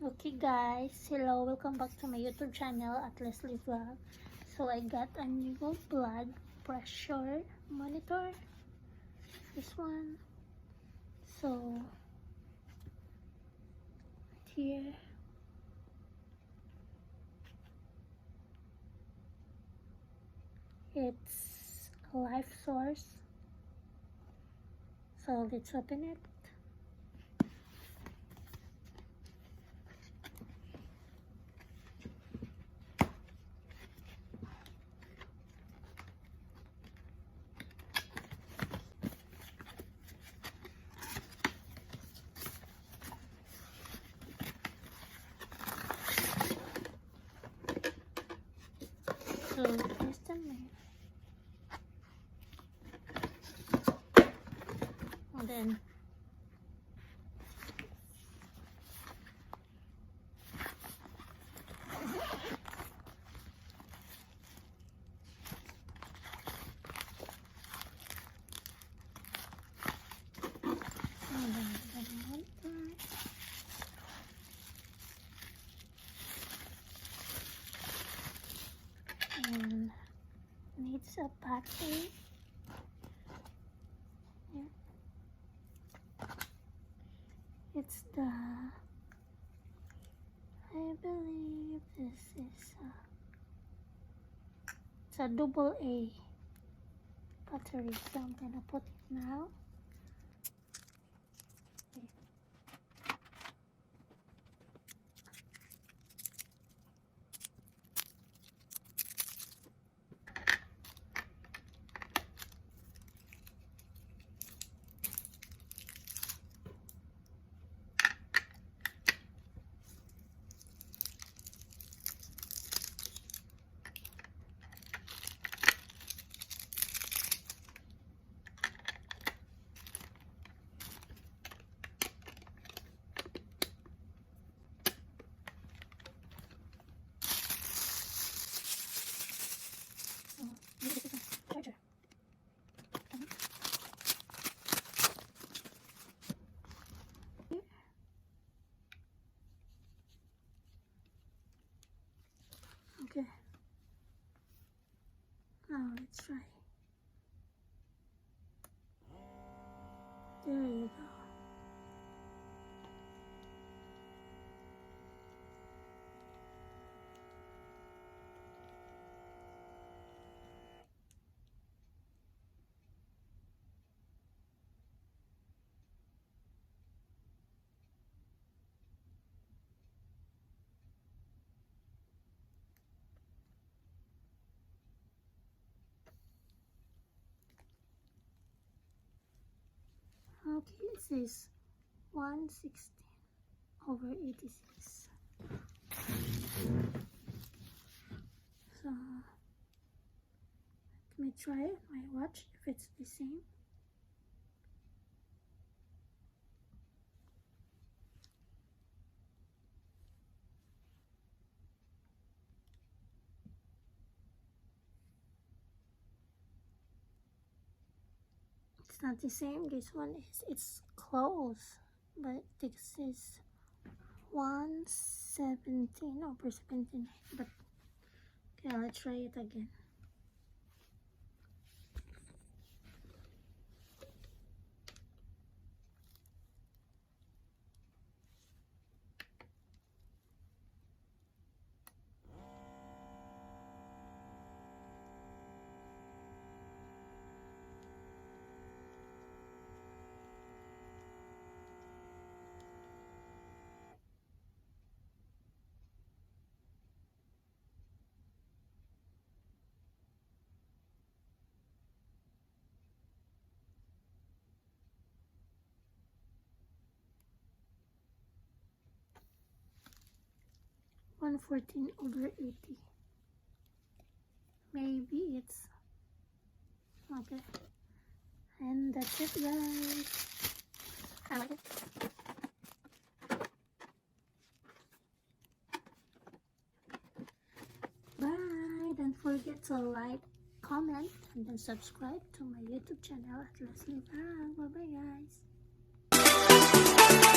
Okay guys, hello, welcome back to my YouTube channel at Leslie Vlog. So I got a new blood pressure monitor, this one. So here it's a life source. So let's open it. So here's the main. And then the monitor. And needs a battery. Yeah. It's the, I believe this is it's a AA battery, so I'm gonna put it now. Charger. Okay. Now let's try. There you go. Okay, it says 116/86. So let me try it, my watch, if it's the same. It's not the same. This one it's close, but this is 117/79. But okay, let's try it again. One 14/80. Maybe it's okay. And that's it, guys. I like it. Bye. Don't forget to like, comment, and then subscribe to my YouTube channel at Leslie Vlog. Bye bye, guys.